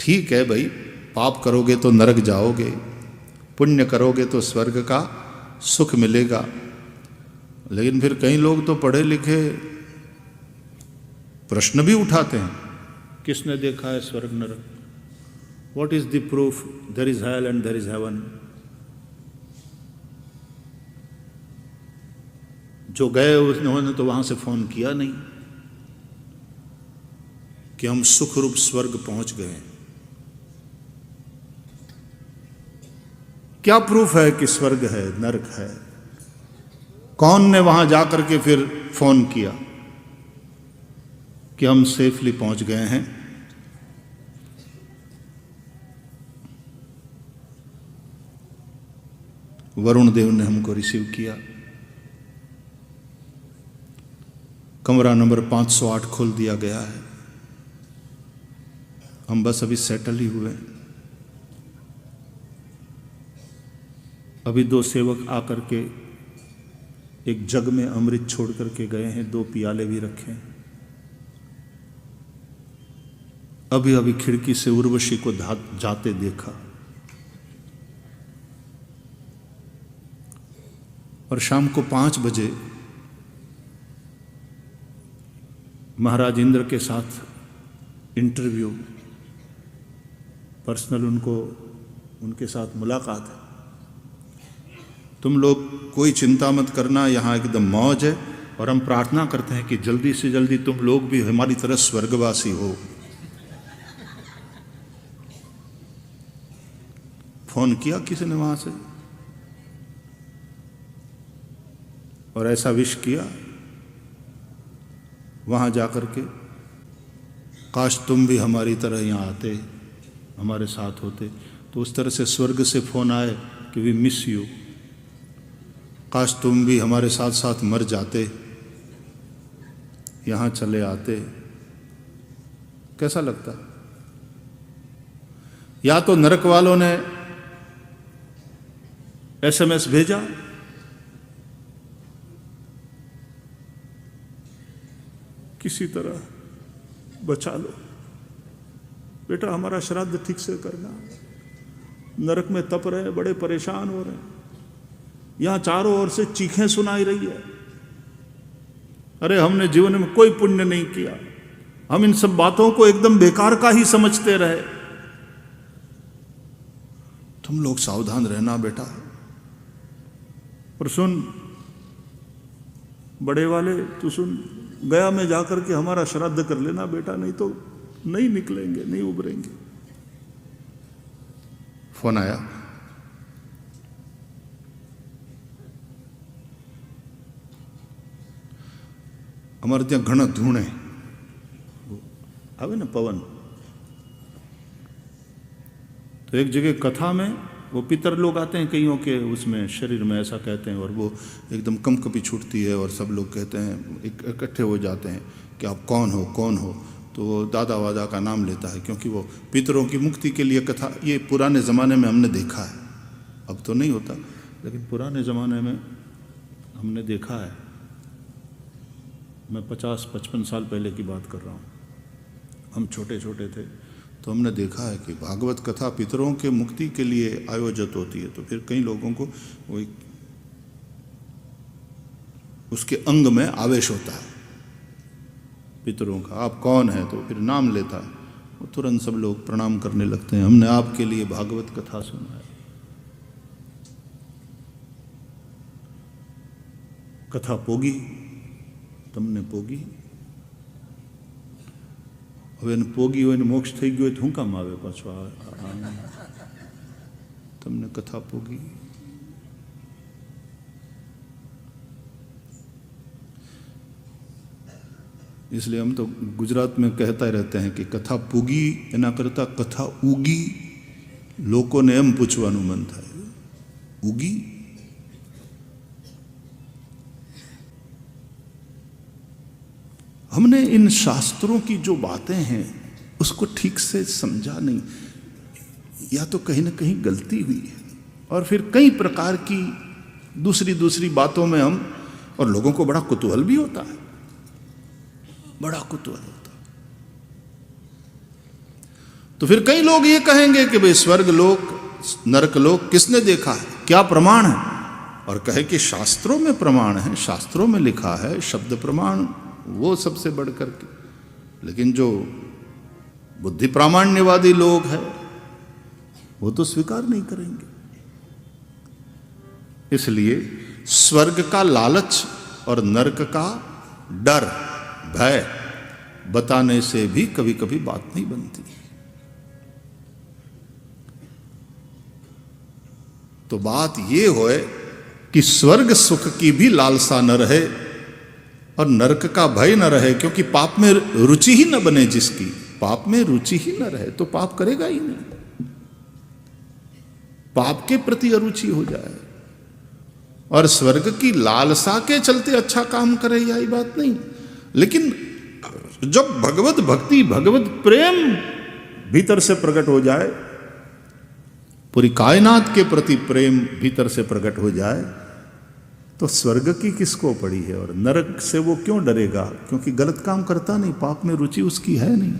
ठीक है भाई, पाप करोगे तो नरक जाओगे, पुण्य करोगे तो स्वर्ग का सुख मिलेगा। लेकिन फिर कई लोग तो पढ़े लिखे प्रश्न भी उठाते हैं, किसने देखा है स्वर्ग नरक? What is the proof there is hell and there is heaven? जो गए उन्होंने तो वहां से फोन किया नहीं कि हम सुख रूप स्वर्ग पहुंच गए। क्या प्रूफ है कि स्वर्ग है नरक है? कौन ने वहां जाकर के फिर फोन किया कि हम सेफली पहुंच गए हैं? वरुण देव ने हमको रिसीव किया, कमरा नंबर 508 खोल दिया गया है। हम बस अभी सेटल ही हुए। अभी 2 सेवक आकर के एक जग में अमृत छोड़ करके गए हैं, 2 पियाले भी रखे हैं। अभी अभी खिड़की से उर्वशी को जाते देखा, और शाम को 5 बजे महाराज इंद्र के साथ इंटरव्यू, पर्सनल उनके साथ मुलाकात है। तुम लोग कोई चिंता मत करना, यहाँ एकदम मौज है, और हम प्रार्थना करते हैं कि जल्दी से जल्दी तुम लोग भी हमारी तरह स्वर्गवासी हो। फोन किया किसी ने वहां से और ऐसा विश किया वहां जाकर के, काश तुम भी हमारी तरह यहाँ आते, हमारे साथ होते। तो उस तरह से स्वर्ग से फोन आए कि वी मिस यू, काश तुम भी हमारे साथ साथ मर जाते, यहाँ चले आते। कैसा लगता? या तो नरक वालों ने SMS भेजा, किसी तरह बचा लो बेटा, हमारा श्राद्ध ठीक से करना, नरक में तप रहे, बड़े परेशान हो रहे हैं, यहां चारों ओर से चीखें सुनाई रही है, अरे हमने जीवन में कोई पुण्य नहीं किया, हम इन सब बातों को एकदम बेकार का ही समझते रहे। तुम लोग सावधान रहना बेटा। पर सुन बड़े वाले, तू सुन, गया में जाकर के हमारा श्राद्ध कर लेना बेटा, नहीं तो नहीं निकलेंगे, नहीं उभरेंगे। फोन आया, हमारे ત્યાં ઘણા ધૂણે આવે ને પવન, तो एक जगह कथा में वो पितर लोग आते हैं कईयों के उसमें शरीर में, ऐसा कहते हैं, और वो एकदम कंपकपी छूटती है और सब लोग कहते हैं, इकट्ठे हो जाते हैं कि आप कौन हो कौन हो। तो वो दादा वादा का नाम लेता है, क्योंकि वो पितरों की मुक्ति के लिए कथा, ये पुराने ज़माने में हमने देखा है, अब तो नहीं होता, लेकिन पुराने ज़माने में हमने देखा है। मैं 50-55 साल पहले की बात कर रहा हूँ, हम छोटे छोटे थे, तो हमने देखा है कि भागवत कथा पितरों के मुक्ति के लिए आयोजित होती है। तो फिर कई लोगों को वो उसके अंग में आवेश होता है पितरों का, आप कौन है, तो फिर नाम लेता है, वो तुरंत सब लोग प्रणाम करने लगते हैं, हमने आपके लिए भागवत कथा सुना है। कथा पोगी, તમને પોગી, હવે એને પોગી હોય ને મોક્ષ થઈ ગયો હોય તો શું કામ આવે પાછો? તમને કથા પોગી। इसलिए हम तो गुजरात में कहता रहते हैं कि कथा पूगी एना करता कथा उगी। लोकोने एम पूछવાનું मन થાય, उगी? हमने इन शास्त्रों की जो बातें हैं उसको ठीक से समझा नहीं, या तो कहीं ना कहीं गलती हुई है, और फिर कई प्रकार की दूसरी बातों में हम, और लोगों को बड़ा कुतूहल भी होता है, बड़ा कुतूहल होता है। तो फिर कई लोग ये कहेंगे कि भाई स्वर्ग लोक नरक लोक किसने देखा है, क्या प्रमाण है? और कहे कि शास्त्रों में प्रमाण है, शास्त्रों में लिखा है, शब्द प्रमाण वो सबसे बढ़ करके। लेकिन जो बुद्धि प्रामाण्यवादी लोग हैं वो तो स्वीकार नहीं करेंगे। इसलिए स्वर्ग का लालच और नरक का डर भय बताने से भी कभी कभी बात नहीं बनती। तो बात ये होए कि स्वर्ग सुख की भी लालसा न रहे और नरक का भय न रहे, क्योंकि पाप में रुचि ही न बने। जिसकी पाप में रुचि ही न रहे तो पाप करेगा ही नहीं। पाप के प्रति अरुचि हो जाए और स्वर्ग की लालसा के चलते अच्छा काम करे, यही बात नहीं। लेकिन जब भगवत भक्ति भगवत प्रेम भीतर से प्रकट हो जाए, पूरी कायनात के प्रति प्रेम भीतर से प्रकट हो जाए, तो स्वर्ग की किसको पड़ी है और नरक से वो क्यों डरेगा? क्योंकि गलत काम करता नहीं, पाप में रुचि उसकी है नहीं।